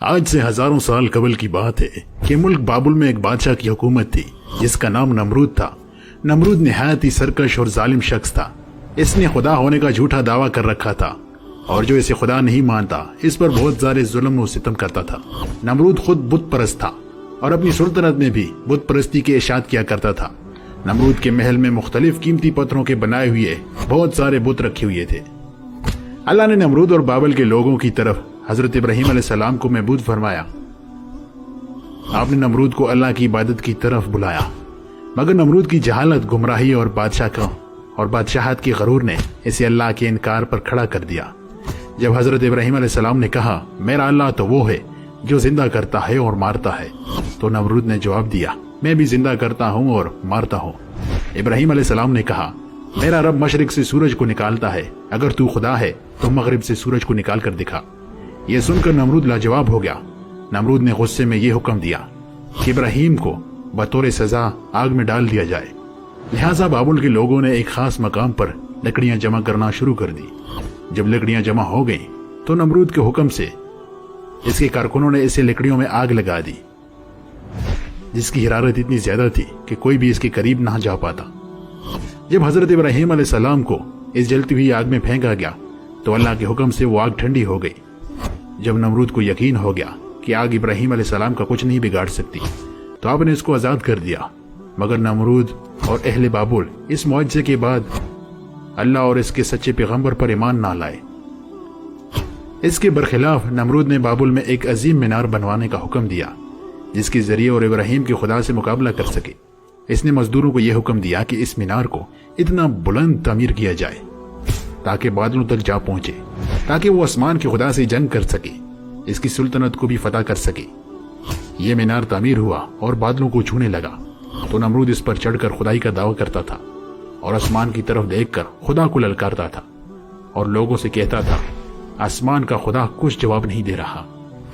आज से हजारों साल कबल की बात है कि मुल्क बाबुल में एक बादशाह की हुकूमत थी जिसका नाम नमरूद था। नमरूद निहायत ही सरकश और जालिम शख्स था। इसने खुदा होने का झूठा दावा कर रखा था और जो इसे खुदा नहीं मानता इस पर बहुत सारे जुल्म और सितम करता था। नमरूद खुद बुत परस्त था और अपनी सुल्तनत में भी बुत परस्ती के इशाद किया करता था। नमरूद के महल में मुख्तलिफ कीमती पत्थरों के बनाए हुए बहुत सारे बुत रखे हुए थे। अल्लाह ने नमरूद और बाबल के लोगों की तरफ हजरत इब्राहिम अलैहिस्सलाम को महबूब फरमाया। आपने नमरूद को अल्लाह की इबादत की तरफ बुलाया, मगर नमरूद की जहालत, गुमराही और बादशाहत के गरूर ने इसे अल्लाह के इनकार पर खड़ा कर दिया। जब हजरत इब्राहिम अलैहिस्सलाम ने कहा, मेरा अल्लाह तो वो है जो जिंदा करता है और मारता है, तो नमरूद ने जवाब दिया, मैं भी जिंदा करता हूँ और मारता हूँ। इब्राहिम अलैहिस्सलाम ने कहा, मेरा रब मशरिक से सूरज को निकालता है, अगर तू खुदा है तो मगरिब से सूरज को निकाल कर दिखा। यह सुनकर नमरूद लाजवाब हो गया। नमरूद ने गुस्से में यह हुक्म दिया कि इब्राहिम को बतौर सजा आग में डाल दिया जाए। लिहाजा बाबुल के लोगों ने एक खास मकाम पर लकड़ियां जमा करना शुरू कर दी। जब लकड़ियां जमा हो गई तो नमरूद के हुक्म से इसके कारकुनों ने इसे लकड़ियों में आग लगा दी, जिसकी हरारत इतनी ज्यादा थी कि कोई भी इसके करीब ना जा पाता। जब हजरत इब्राहिम अलैहिस्सलाम को इस जलती हुई आग में फेंका गया तो अल्लाह के हुक्म से वो आग ठंडी हो गई। जब नमरूद को यकीन हो गया कि आग इब्राहिम अलैहिस्सलाम का कुछ नहीं बिगाड़ सकती तो आपने इसको आजाद कर दिया। मगर नमरूद और अहले बाबुल इस मुआजिज़े के बाद अल्लाह और इसके सच्चे पैगंबर पर ईमान ना लाए। इसके बरखिलाफ नमरूद ने बाबुल में एक अजीम मीनार बनवाने का हुक्म दिया जिसके जरिए और इब्राहिम के खुदा से मुकाबला कर सके। इसने मजदूरों को यह हुक्म दिया कि इस मीनार को इतना बुलंद तामीर किया जाए ताकि बादलों तक जा पहुंचे, ताकि वो आसमान के खुदा से जंग कर सके, इसकी सुल्तनत को भी फतह कर सके। यह मीनार तामीर हुआ और बादलों को छूने लगा तो नमरूद इस पर चढ़कर खुदाई का दावा करता था और आसमान की तरफ देखकर खुदा को ललकारता था और लोगों से कहता था, आसमान का खुदा कुछ जवाब नहीं दे रहा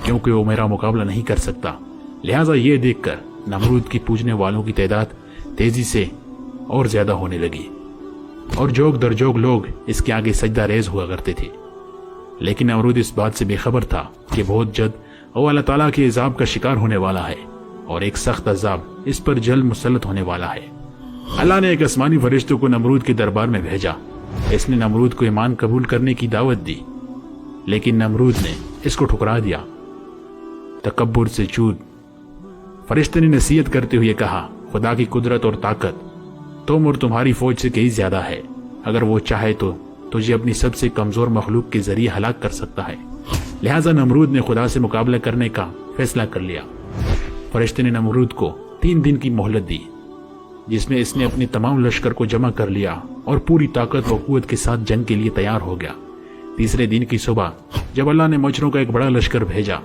क्योंकि वो मेरा मुकाबला नहीं कर सकता। लिहाजा ये देखकर नमरूद की पूजने वालों की तादाद तेजी से और ज्यादा होने लगी और जोग दर जोग लोग इसके आगे सजदा रेज हुआ करते थे। लेकिन नमरूद इस बात से बेखबर था कि बहुत जल्द वो अल्लाह ताला के अजाब का शिकार होने वाला है और एक सख्त अजाब इस पर जल्द मुसल्लत होने वाला है। अल्लाह ने एक आसमानी फरिश्ते को नमरूद के दरबार में भेजा। इसने नमरूद को ईमान कबूल करने की दावत दी, लेकिन नमरूद ने इसको ठुकरा दिया। तकब्बुर से चूर फरिश्ते ने नसीहत करते हुए कहा, खुदा की कुदरत और ताकत तुम और तुम्हारी फौज से कहीं ज्यादा है। अगर वो चाहे तो तुझे अपनी सबसे कमजोर मखलूक के जरिए हलाक कर सकता है। लिहाजा नमरूद ने खुदा से मुकाबला करने का फैसला कर लिया। फरिश्ते ने नमरूद को 3 दिन की मोहलत दी जिसमें इसने अपने तमाम लश्कर को जमा कर लिया और पूरी ताकत व कुव्वत के साथ जंग के लिए तैयार हो गया। तीसरे दिन की सुबह जब अल्लाह ने मच्छरों का एक बड़ा लश्कर भेजा,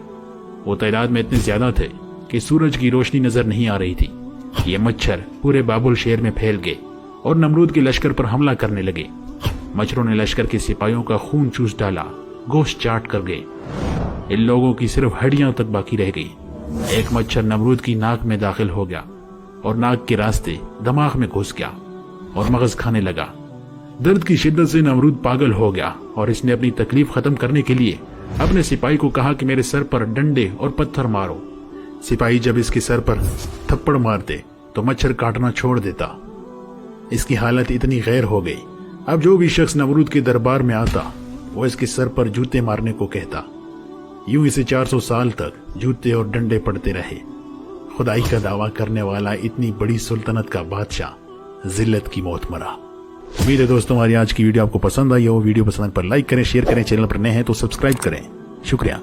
वो तादाद में इतने ज्यादा थे कि सूरज की रोशनी नजर नहीं आ रही थी। ये मच्छर पूरे बाबुल शहर में फैल गए और नमरूद के लश्कर पर हमला करने लगे। मच्छरों ने लश्कर के सिपाहियों का खून चूस डाला, गोश्त चाट कर गए। इन लोगों की सिर्फ हड्डियां तक बाकी रह गई। एक मच्छर नमरूद की नाक में दाखिल हो गया और नाक के रास्ते दिमाग में घुस गया और मगज खाने लगा। दर्द की शिद्दत से नमरूद पागल हो गया और इसने अपनी तकलीफ खत्म करने के लिए अपने सिपाही को कहा कि मेरे सर पर डंडे और पत्थर मारो। सिपाही जब इसके सर पर थप्पड़ मारते तो मच्छर काटना छोड़ देता। इसकी हालत इतनी गैर हो गई, अब जो भी शख्स नमरूद के दरबार में आता वो इसके सर पर जूते मारने को कहता। यूं इसे 400 साल तक जूते और डंडे पड़ते रहे। खुदाई का दावा करने वाला इतनी बड़ी सुल्तनत का बादशाह जिल्लत की मौत मरा। उम्मीद है दोस्तों हमारी आज की वीडियो आपको पसंद आई हो। वीडियो पसंद पर लाइक करें, शेयर करें, चैनल पर नए हैं तो सब्सक्राइब करें। शुक्रिया।